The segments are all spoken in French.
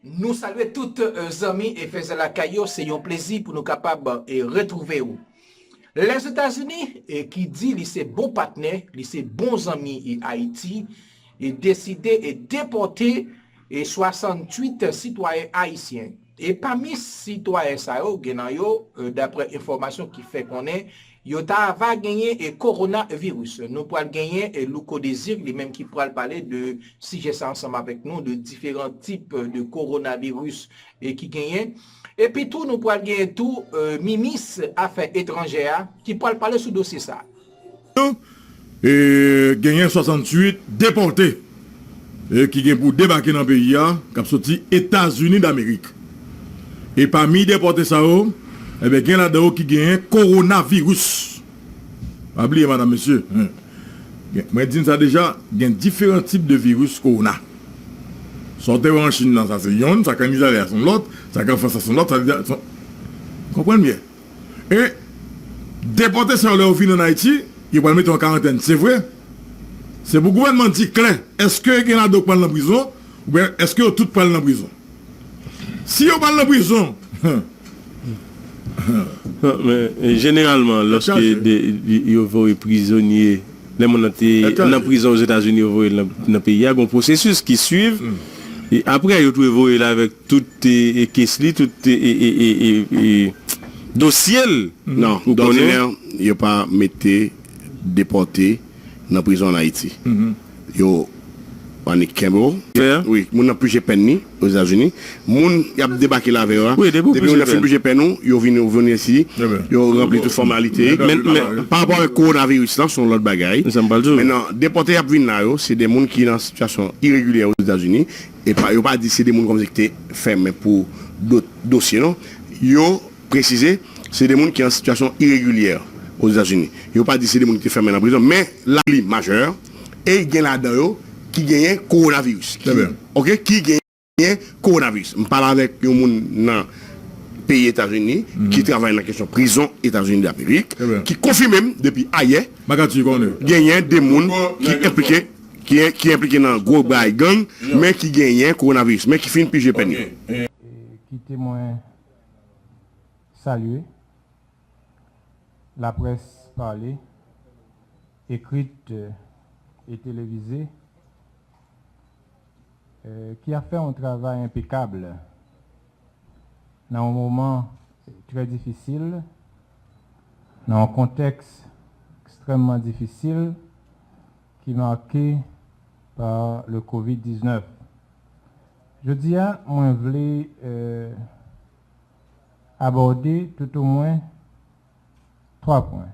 Nous saluons toutes amis et faisons la caillou, c'est un plaisir pour nous capables de retrouver vous. Les États-Unis, qui dit c'est bon partenaire, c'est bons amis et Haïti, et décidé et déporter 68 citoyens haïtiens. Et parmi citoyens ça, d'après information qui fait qu'on est, il va gagner et coronavirus. Nous pourrons gagner et Louko Désir, les mêmes qui pourront parler de, si j'ai ça ensemble avec nous, de différents types de coronavirus et qui gagnent. Et puis tout, nous pourrons gagner tout, Mimis Affaires étrangères, qui pourront parler sur dossier ça. Et gagné 68 déportés qui gagnent pour débarquer dans le pays, qui ont sorti États-Unis d'Amérique. Et parmi déportés ça, eh bien, il y a là-dedans qui gagne coronavirus. Oubliez, madame, monsieur. Moi, je dis ça déjà, il y a différents types de virus corona. Sortez en Chine, ça c'est yon, ça can Israël, son l'autre, ça can France, son l'autre, ça comprenez bien. Et déportés sur leur ville en Haïti, ils vont mettre en quarantaine. C'est vrai. C'est pour le gouvernement dit clair. Est-ce que y en a d'autres qui parlent en prison ou bien est-ce que tous parlent en prison? Si on parle en prison, mais généralement, lorsque ils vont les prisonniers, les gens en prison aux États-Unis, ils vont dans le pays, il y a un processus qui suit. Et après, ils vont là avec tout les caisses, tout les dossiers. Non, d'ordinaire, ils n'ont pas mis déporté dans la prison en Haïti. Yo en Kembo. Oui, moun n'a plus peine aux États-Unis. Moun y a débarqué là avec eux. Depuis on a fait plus peine, yo venir ici, yo rempli toute formalité. Mais par rapport au coronavirus là, sont l'autre bagaille. Maintenant, déporté à venir là, c'est des moun qui dans situation irrégulière aux États-Unis et pas yo pas dit c'est des moun comme ça qui fermé pour d'autres dossiers non. Yo précisé, c'est des moun qui en situation irrégulière aux États-Unis. Ils n'ont pas dit que c'est des gens qui sont fermés dans la prison, mais la vie majeure, et il y a là-dedans qui gagne coronavirus. Ok? Qui gagne coronavirus. Je parle avec un monde dans le pays États-Unis qui travaille dans la question prison États-Unis d'Amérique, qui confirme même depuis ailleurs, il y a des gens qui impliqués dans le gros bail gang, mais qui gagne coronavirus, mais qui finit pige peine. Qui témoin saluer la presse parlée, écrite et télévisée, qui a fait un travail impeccable dans un moment très difficile, dans un contexte extrêmement difficile qui est marqué par le Covid-19. Je dis à moi, je voulais aborder tout au moins 3 points.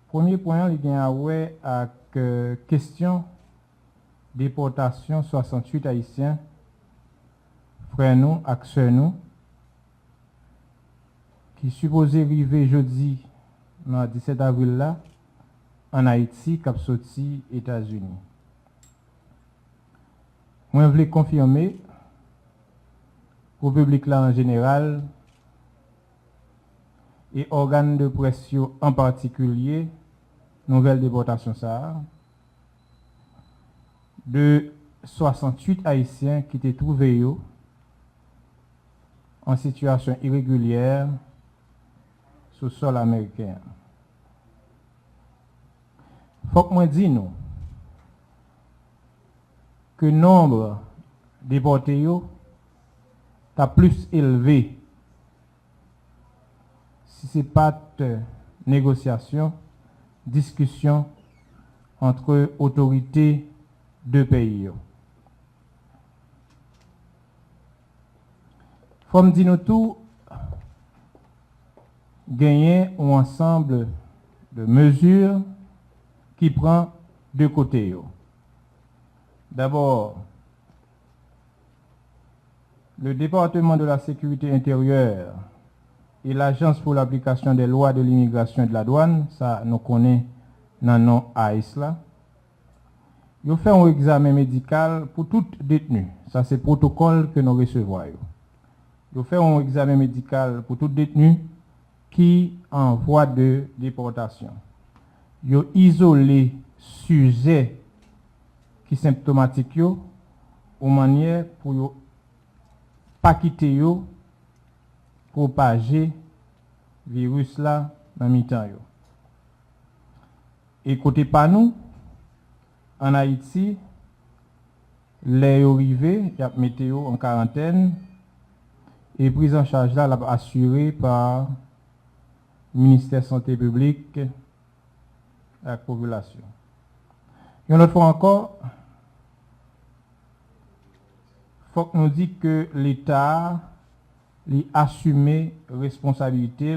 Premier point, il y a une question déportation 68 haïtiens, frères nous, sœurs nous, qui supposé arriver jeudi, le 17 avril là, en Haïti, cap sorti États-Unis. Moi, je voulais confirmer au public là en général et organes de pression en particulier, nouvelle déportation ça, de 68 Haïtiens qui étaient trouvés en situation irrégulière sur le sol américain. Faut que moi dise nous que le nombre déportés est plus élevé si ce n'est pas de négociation, discussion entre autorités de pays. Faut me dire nous tout, gagner un ensemble de mesures qui prend deux côtés. D'abord, le département de la sécurité intérieure et l'Agence pour l'application des lois de l'immigration et de la douane, ça nous connaît dans le nom AIS là, ils font un examen médical pour tout détenu. Ça c'est le protocole que nous recevons. Ils font un examen médical pour tout détenu qui en voie de déportation. Ils isolent les sujets qui sont symptomatiques une manière pour ne pas quitter yo propager virus là dans mi-temps yo. Et côté pas nous en Haïti, les arrivés, y a météo en quarantaine et prise en charge là assurée par le ministère de la Santé publique et la population. Une autre fois encore, il faut que nous disions que l'État a assumé responsabilité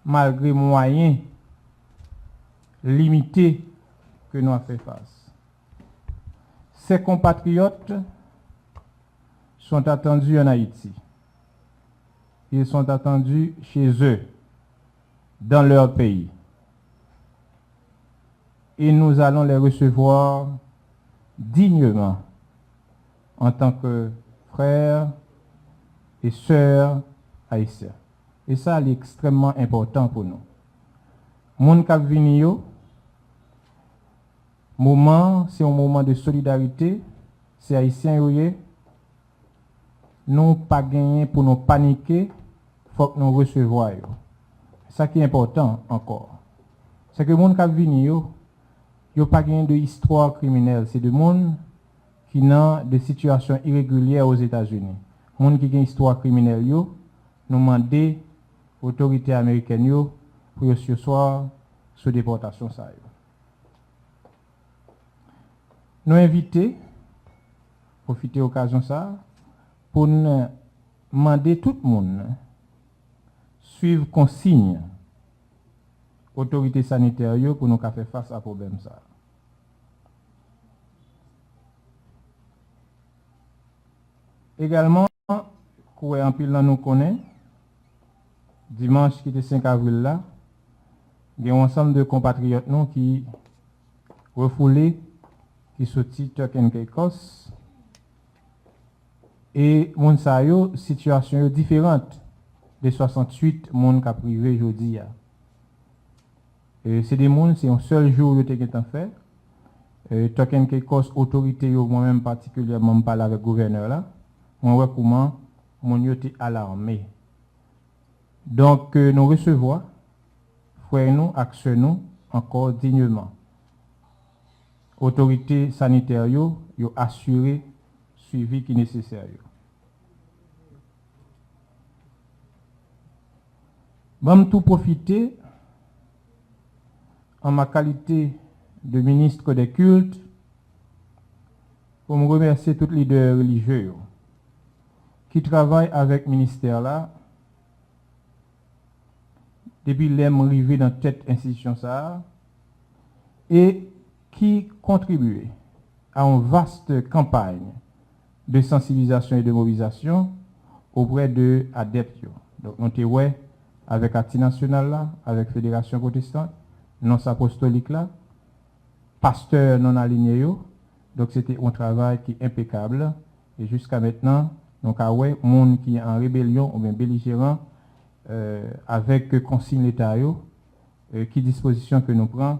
malgré moyens limités que nous avons fait face. Ces compatriotes sont attendus en Haïti. Ils sont attendus chez eux, dans leur pays. Et nous allons les recevoir dignement en tant que frères et sœurs haïtiens. Et ça, c'est extrêmement important pour nous. Moun kap vini yo, moment, c'est un moment de solidarité, c'est haïtien yoye. Nous pas gagner pour nous paniquer, faut que nous recevoir yo. Ça qui est important encore. C'est que moun kap vini yo, yo pas gagner de histoire criminelle, c'est de monde qui n'ont de situations irrégulières aux États-Unis. Monde qui gagne histoire criminelle yo, nous demander autorités américaines yo pour ce soir sous déportation ça yo. Nous inviter profiter de l'occasion ça pour nous demander tout le monde suivre consigne autorités sanitaires yo pour nous faire face à problème ça. Également, en pile nous connaît, dimanche qui était 5 avril là, il y a un ensemble de compatriotes nous qui refoulés, qui sorti Turk and Caicos, et moun sa yo situation différente des 68 moun qui a privé aujourd'hui. C'est des moun, c'est un seul jour que tu as fait. Turk and Caicos, autorité moi-même particulièrement parle avec le gouverneur là. On voit comment mon yo était alarmé. Donc, nous recevons, frères nous, actions nous, encore dignement. Autorité sanitaire yo assuré suivi qui est nécessaire. Bon, tout profiter en ma qualité de ministre des cultes pour me remercier tous les leaders religieux qui travaillent avec le ministère là depuis l'aime arrivé dans cette institution ça et qui contribuent à une vaste campagne de sensibilisation et de mobilisation auprès de adeptes. Donc on était ouais avec Acti National là, avec Fédération protestante, non apostolique là, pasteur non aligné. Donc c'était un travail qui est impeccable et jusqu'à maintenant donc ouais monde qui est en rébellion ou bien belligérant avec consigne l'État qui disposition que nous prenons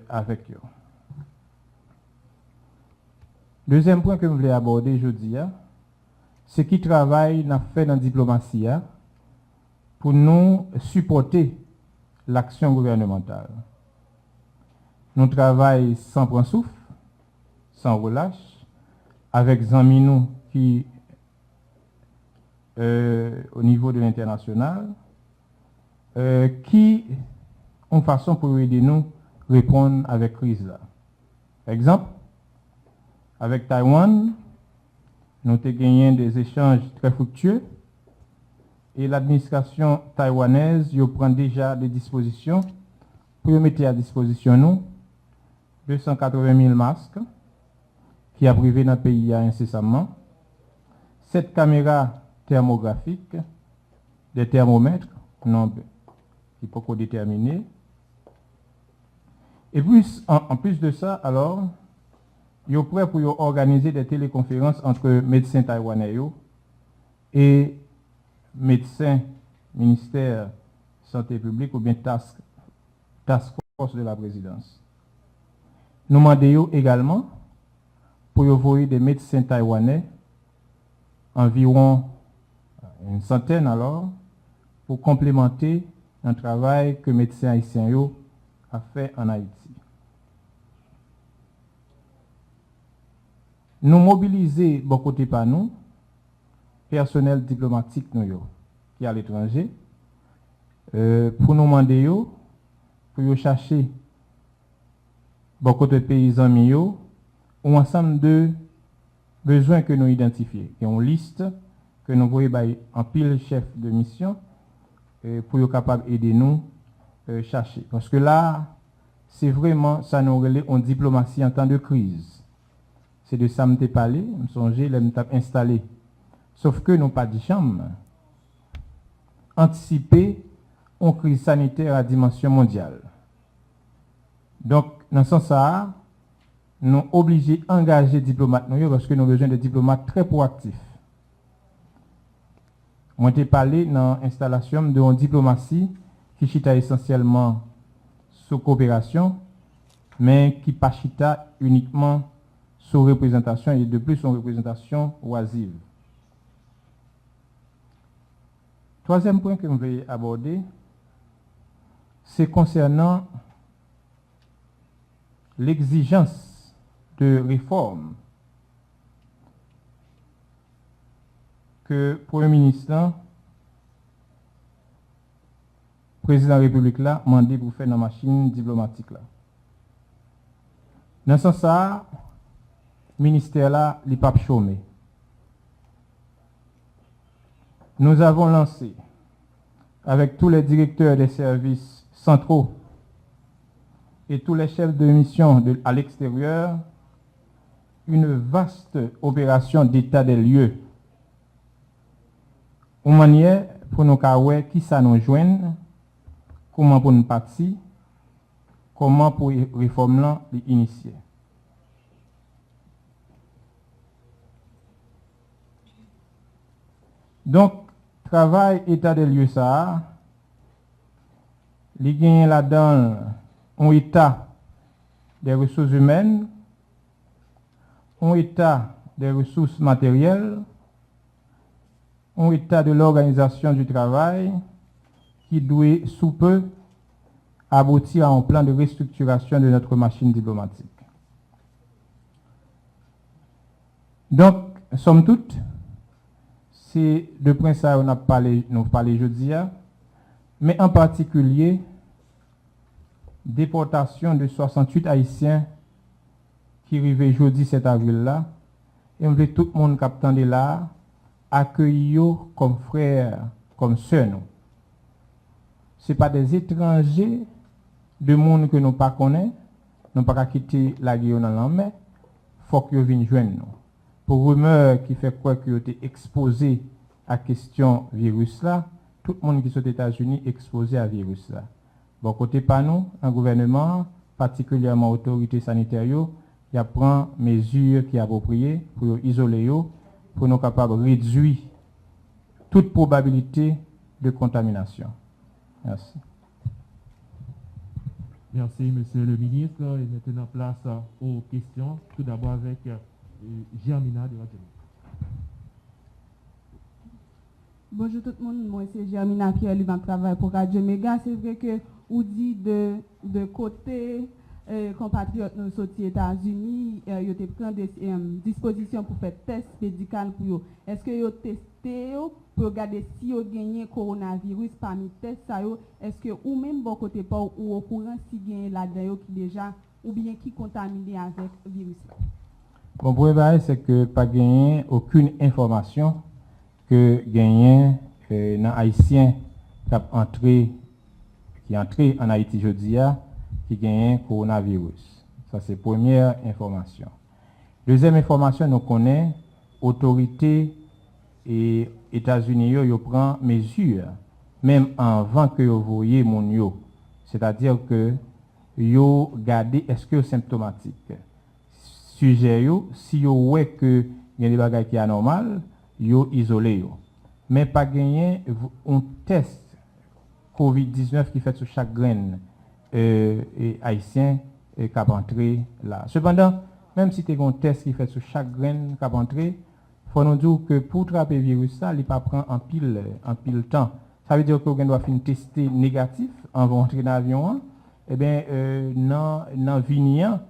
avec eux. Deuxième point que je voulais aborder aujourd'hui, c'est qui travaille n'a fait dans la diplomatie pour nous supporter l'action gouvernementale. Nous travaillons sans prendre souffle, sans relâche, avec Zami nous qui au niveau de l'international, qui ont façon pour aider nous répondre avec la crise là. Par exemple, avec Taïwan, nous avons gagné des échanges très fructueux et l'administration taïwanaise prend déjà des dispositions pour mettre à disposition nous 280 000 masques qui a privé dans le pays incessamment, 7 caméras thermographiques, des thermomètres, nombre qui peut déterminer. Et plus, en plus de ça, alors, ils sont prêts pour organiser des téléconférences entre médecins taïwanais et médecins ministère santé publique ou bien task force de la présidence. Nous demandons également pour envoyer des médecins taïwanais, environ une centaine alors, pour complémenter un travail que médecins haïtiens a fait en Haïti. Nous mobiliser beaucoup de par nous, personnel diplomatique nous qui est à l'étranger, pour nous demander pour chercher beaucoup de paysans ou ensemble de besoins que nous identifions. Il y a une liste que nous voyons en pile chef de mission pour être capable d'aider nous chercher. Parce que là, c'est vraiment, ça nous relève en diplomatie en temps de crise. C'est de ça que je parlé, je me songeais, je me installé. Sauf que nous pas de chambre. Anticiper une crise sanitaire à dimension mondiale. Donc, dans ce sens-là, nous sommes obligés d'engager des diplomates parce que nous avons besoin de diplomates très proactifs. Moi, j'ai parlé dans l'installation d'une diplomatie qui chita essentiellement sous coopération, mais qui pas chita uniquement sous représentation et de plus sous représentation oisive. Troisième point que je vais aborder, c'est concernant l'exigence de réforme que le Premier ministre, le président de la République, a demandé pour faire dans la machine diplomatique. Là. Dans ce sens, le ministère là, il n'est pas chômé. Nous avons lancé, avec tous les directeurs des services centraux et tous les chefs de mission à l'extérieur, une vaste opération d'état des lieux. Une manière pour nous savoir qui ça nous joigne, comment pour nous partir, comment pour réformer l'initier. Donc, travail état des lieux ça, il y a là-dedans un état des ressources humaines, un état des ressources matérielles, un état de l'organisation du travail qui doit sous peu aboutir à un plan de restructuration de notre machine diplomatique. Donc, somme toute, c'est de point ça on a parlé, nous parlé jeudi, mais en particulier déportation de 68 Haïtiens qui arrivaient jeudi 7 avril là, et on veut tout le monde qui attendait là accueillir comme frères, comme sœurs. Ce n'est pas des étrangers de monde que nous ne connaissons pas, nous ne pouvons pas quitter la guerre dans la mer, il faut qu'ils viennent joindre nous. Pour rumeur qui fait quoi qu'ils ont été exposés à question virus là, tout le monde qui sont aux États-Unis exposé à virus là. Bon, côté pas nous, un gouvernement, particulièrement autorité sanitaire, il prend mesures qui sont appropriées pour isoler, pour nous capables de réduire toute probabilité de contamination. Merci. Merci, monsieur le ministre. Et maintenant, place aux questions. Tout d'abord avec Germina de la Génie. Bonjour tout le monde, moi c'est Germina Pierre, je travaille pour Radio Méga. C'est vrai que vous dites de côté compatriotes nous sortis aux États-Unis, ils ont pris des dispositions pour faire test médical pour eux. Est-ce que vous avez testé pour regarder si vous gagnez coronavirus parmi les tests? Est-ce que vous même bon côté pas ou au courant si vous gagnez là-dedans qui déjà ou bien qui contaminé avec le virus? Mon premier c'est que pas gagné aucune information que gagné dans Haïtien qui est entré en Haïti jeudi qui gagne coronavirus. Ça c'est première information. Deuxième information, nous connaissons autorité et États-Unis yo prend mesure même avant que vous voyez mon yo. C'est-à-dire que yo gardez est-ce que symptomatique. Sujet yo si yo ouais que y a des bagages qui est anormal, yo isolé yo. Mais pas gagner un test COVID-19 qui fait sur chaque graine et haïtien qui a entré là. Cependant, même si tu as un test qui fait sur chaque graine qui a entré, il faut nous dire que pour trapper le virus, ça, il ne pas prendre en pile temps. Ça veut dire qu'on doit faire tester négatif avant d'entrer dans l'avion. Eh bien, dans Vignan,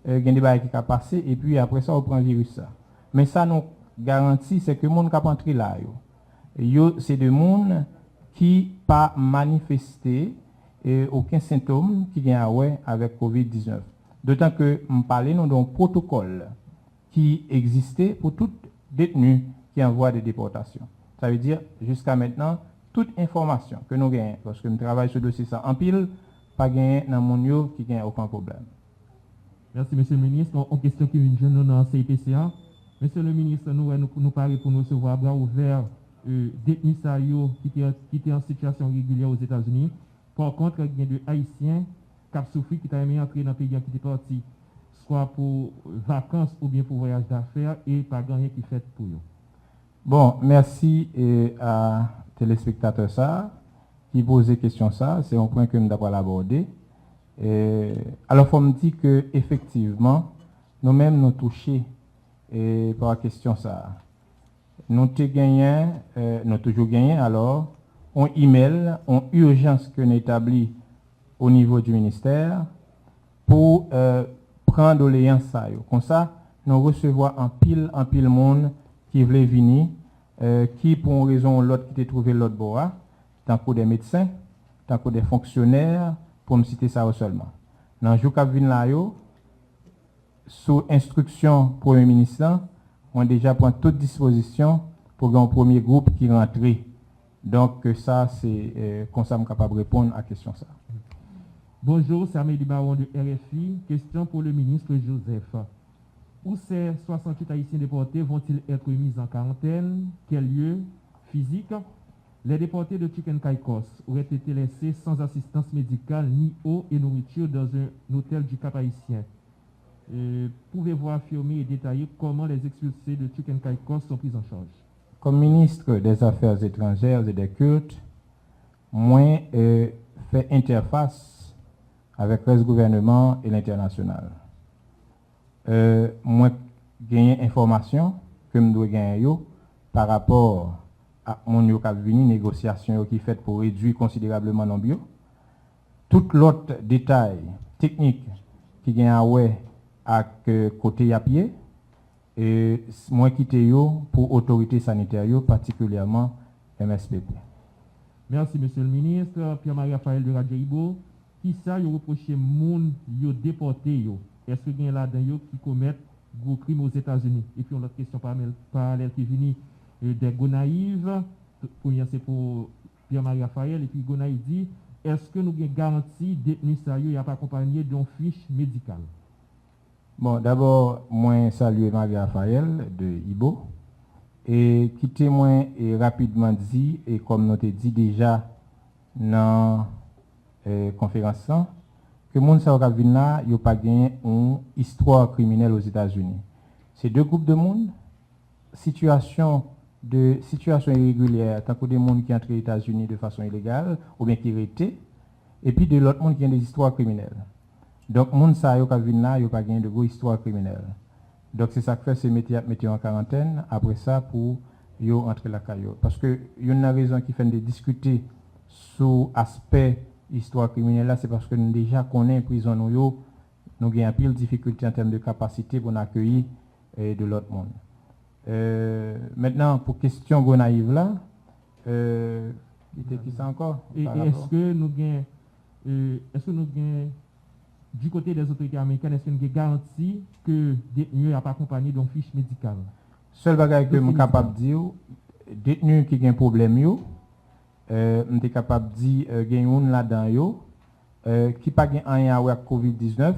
il y a des choses qui sont passées et puis après ça, on prend le virus. Ça. Mais ça, nous garantit, c'est que le monde qui a entré là, c'est des gens qui n'ont pas manifesté aucun symptôme qui vient avec COVID-19. D'autant que nous parlons d'un protocole qui existait pour tout détenu qui envoie des déportations. Ça veut dire, jusqu'à maintenant, toute information que nous gagnons, parce que nous travaillons sur le dossier ça en pile, pas gagner dans mon lieu qui gagne aucun problème. Merci, Monsieur le ministre. En question qui vient de nous dans CIPCA. Monsieur le ministre, nous parlons pour nous recevoir bras ouverts détenus qui étaient en situation régulière aux États-Unis. Par contre, il y a des Haïtiens qui ont souffert, qui ont aimé entrer dans le pays qui étaient partis, soit pour vacances ou bien pour voyage d'affaires, et pas gagner qui fait pour eux. Bon, merci à téléspectateurs ça qui posait question ça, c'est un point que nous devons l'aborder. Alors, il faut me dire que effectivement, nous-mêmes nous touchés par la question ça. Nous toujours gagné alors on email, on urgence que nous établit au niveau du ministère pour prendre doléance ça. Comme ça, nous recevons en pile monde qui voulait venir, qui pour une raison ou l'autre qui était trouvé l'autre bois, tant que des médecins, tant que des fonctionnaires, pour me citer ça seulement. Dans le jour qui vient là, sous instruction du Premier ministre, on déjà pris toute disposition pour un premier groupe qui rentre. Donc ça, c'est comme ça que je suis capable de répondre à la question. Ça. Bonjour, c'est Amélie Baron de RFI. Question pour le ministre Joseph. Où ces 68 Haïtiens déportés vont-ils être mis en quarantaine? Quel lieu physique? Les déportés de Chicken Caicos auraient été laissés sans assistance médicale ni eau et nourriture dans un hôtel du Cap Haïtien. Pouvez-vous affirmer et détailler comment les expulsés de Chicken Caicos sont pris en charge? Comme ministre des Affaires étrangères et des cultes, moi fait interface avec le gouvernement et l'international. Moi gagner information que je dois gagner par rapport à mon négociation qui fait pour réduire considérablement l'embio. Tout l'autre détail technique qui gagne à côté à pied et moi quitter pour autorité sanitaire particulièrement MSPP. Merci monsieur le ministre. Pierre-Marie Raphaël de Radio Ibo. Qui ça vous reproché moun yo déporté yo? Est-ce que gagne là-dedans qui commettent gros crimes aux États-Unis? Et puis on a une question parallèle qui vient des Gonaïves. Première c'est pour Pierre-Marie Raphaël et puis Gonaïve dit est-ce que nous avons garanti détenu ça il n'y a pas accompagné d'une fiche médicale? Bon, d'abord, moi saluer Marie Raphaël de Ibo et qui témoin et rapidement dit et comme nous t'ai dit déjà dans conférence que monde ça va venir là, il pas gagné une histoire criminelle aux États-Unis. C'est deux groupes de monde, situation irrégulière, tant que des gens qui entrent aux États-Unis de façon illégale ou bien qui étaient, et puis de l'autre monde qui a des histoires criminelles. Donc, monde ça yo venir là, il pas gagné de gros histoires criminelles. Donc c'est ça que fait c'est mettre en quarantaine après ça pour yo entrer la caillou parce que il y a une raison qui fait de discuter sur aspect histoire criminelle là, c'est parce que nous déjà connaissons prison nous avons un pile de difficultés en termes de capacité pour accueillir de l'autre monde. Maintenant pour question Gonaïve là, qui ça encore? Et est-ce que nous gagnons du côté des autorités américaines, est-ce que nous avons garanti que détenu n'a pas accompagné d'une fiche médicale? Seul bagage que je suis capable de dire, détenu qui a un problème, je suis capable de dire qu'il y a un là-dedans qui n'a pas rien avec COVID-19,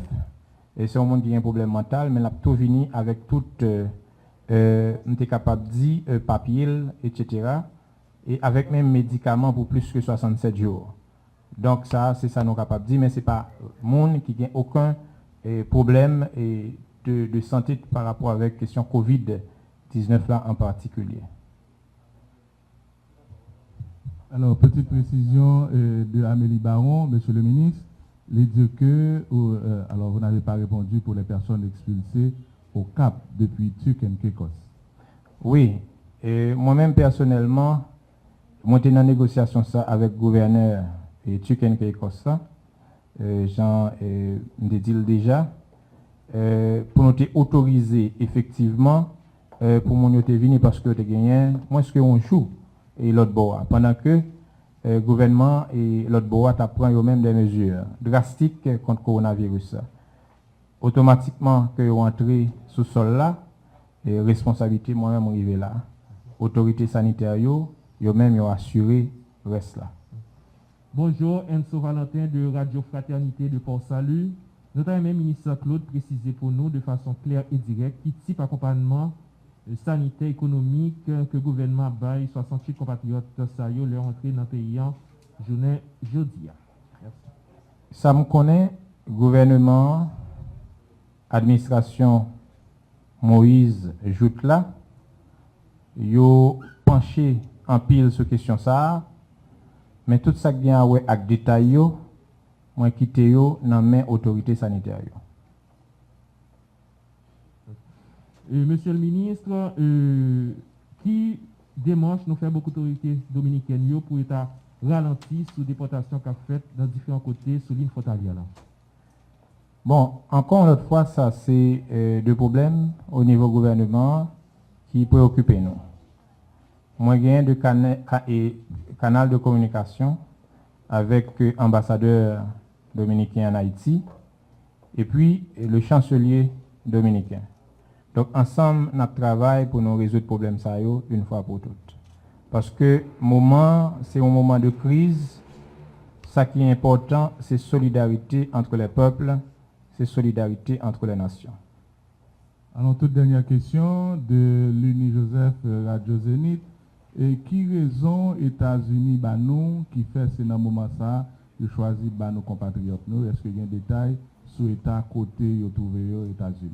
et c'est un monde qui a un problème mental, mais il a tout venu avec tout, je suis capable de dire papier, etc., et avec même médicaments pour plus que 67 jours. Donc ça, c'est ça nous capable de dire, mais ce n'est pas monde qui n'a aucun problème de santé par rapport avec la question COVID-19 là en particulier. Alors, petite précision de Amélie Baron, monsieur le ministre, les dire que, alors vous n'avez pas répondu pour les personnes expulsées au Cap depuis Turk and Caicos? Oui, et moi-même personnellement, moi j'étais dans négociation ça avec le gouverneur et Turk and Caicos ça. Jean me dit déjà pour nous autoriser effectivement pour mon yote venir parce que tu gagné moins que on joue et l'autre bois pendant que le gouvernement et l'autre bois prend eux-mêmes des mesures drastiques contre le coronavirus. Automatiquement que vous entrez sous sol là et responsabilité moi-même arrivé là. Autorité sanitaire eux-mêmes ont assuré reste là. Bonjour, Enzo Valentin de Radio Fraternité de Port-Salut. Notre même ministre Claude précisé pour nous de façon claire et directe qui type d'accompagnement sanitaire économique que le gouvernement baille 68 compatriotes saillot leur entrée dans le pays en journée jeudi. Merci. Ça me connaît, gouvernement, administration Moïse Joutla, yo penché en pile sur question ça. Mais tout ça qui vient avec détail yo, moi quitter yo dans main autorité sanitaire yo. Monsieur le ministre, qui démarche nous fait beaucoup d'autorités dominicaines pour être ralenti sous déportation qu'a fait dans différents côtés sous l'île frontalière là? Bon, encore une autre fois, ça c'est deux problèmes au niveau gouvernement qui préoccupent nous. Moi, j'ai de canal de communication avec l'ambassadeur dominicain en Haïti et puis le chancelier dominicain. Donc, ensemble, nous travaillons pour nous résoudre le problème ça une fois pour toutes. Parce que c'est un moment de crise. Ce qui est important, c'est solidarité entre les peuples, c'est solidarité entre les nations. Alors, toute dernière question de Luni Joseph Radio Zénith. Et qui raison États-Unis nous qui fait c'est dans moment ça de choisir nos compatriotes nous? Est-ce qu'il y a un détail sur l'état côté yo trouvé aux États-Unis?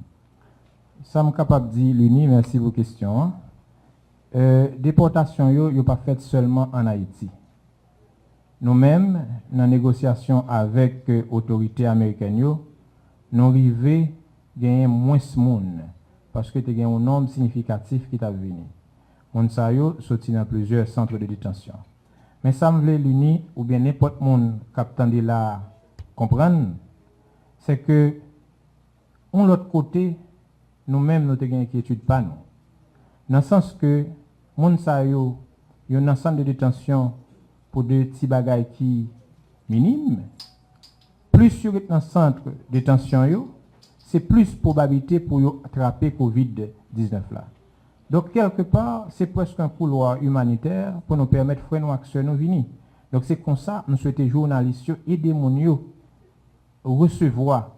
Ça me capable dire Luni, merci pour vos questions. Déportation yo pas faite seulement en Haïti. Nous-mêmes dans négociation avec autorités américaines nous arrivé gagner moins de monde parce que tu as un nombre significatif qui t'a venu. Moun sa yo sorti dans plusieurs centres de détention. Mais ça me veut l'uni ou bien n'importe monde qui de là comprendre, c'est que on l'autre côté nous-mêmes nous avons une inquiétude pas nous. Dans le sens que moun sa yo un ensemble de détention pour des petits bagailles qui minimes, plus sur un centre de détention yo, c'est plus probabilité pour yo attraper COVID-19 là. Donc, quelque part, c'est presque un couloir humanitaire pour nous permettre de faire nos actions nous venir. Donc, c'est comme ça, nous souhaitons journalistes aider mon recevoir,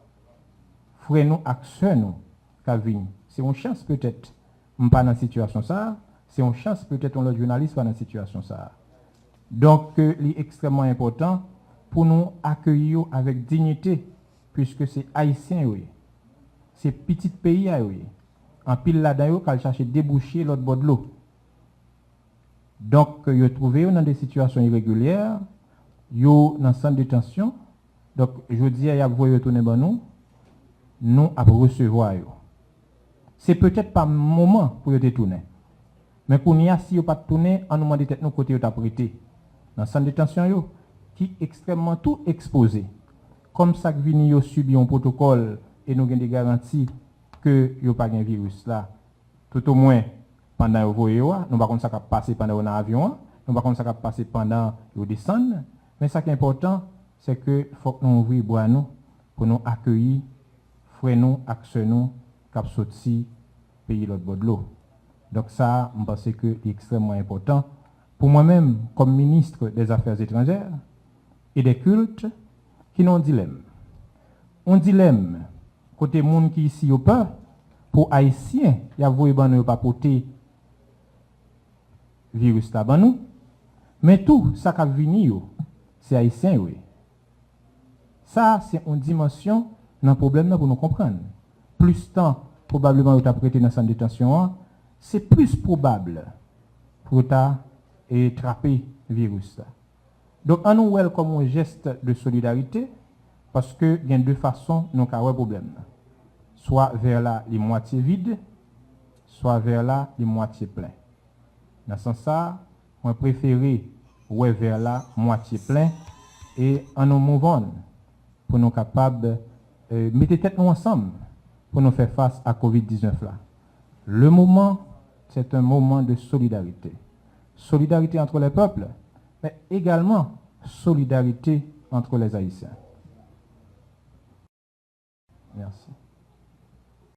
faire nos actions nous venir. C'est une chance peut-être, pas dans la situation ça, c'est une chance peut-être on le journaliste pas dans la situation ça. Donc, c'est extrêmement important pour nous accueillir avec dignité, puisque c'est haïtien, oui. C'est petit pays, oui. En pile là-dedans, quand cherche déboucher l'autre bord de l'eau. Donc, vous trouvez dans des situations irrégulières, vous dans centre de détention. Donc, je dis, il y a vous retourner nous à recevoir. C'est peut-être pas le moment pour vous détourner. Mais pour nous, si vous pas tourner, on nous demande de nous côté vous prêté. Dans centre de détention, qui est extrêmement tout exposé. Comme ça que vous subit un protocole et nous avons des garanties que il n'y a pas de virus là, tout au moins pendant que vous voyez, nous ne pouvons pas passer pendant l'avion, nous ne pouvons pas passer pendant que vous descendez, mais ce qui est important, c'est que faut que nous ouvrions bois nous pour nous accueillir, frères nous, actions nous, cap sorti pays l'autre bord de l'eau. Donc ça, je pense que c'est extrêmement important pour moi-même comme ministre des Affaires étrangères et des cultes qui ont un dilemme. Un dilemme côté monde qui ici au peur pour haïtiens y a voulu ban pas porter virus là ban nous mais tout ça qui vient c'est haïtien oui ça c'est une dimension dans problème là pour nous comprendre plus temps probablement vous t'a prêté dans centre de détention c'est plus probable pour t'a attraper virus là donc on nous voit comme un geste de solidarité parce que il y a deux façons nous avons problème. soit vers là les moitiés vides, soit vers là les moitiés pleins. Dans ce sens, on préféré ouais vers là moitié plein et en nous mouvant pour nous capables de mettre tête nous ensemble pour nous faire face à Covid-19 là. Le moment, c'est un moment de solidarité. Solidarité entre les peuples, mais également solidarité entre les Haïtiens. Merci.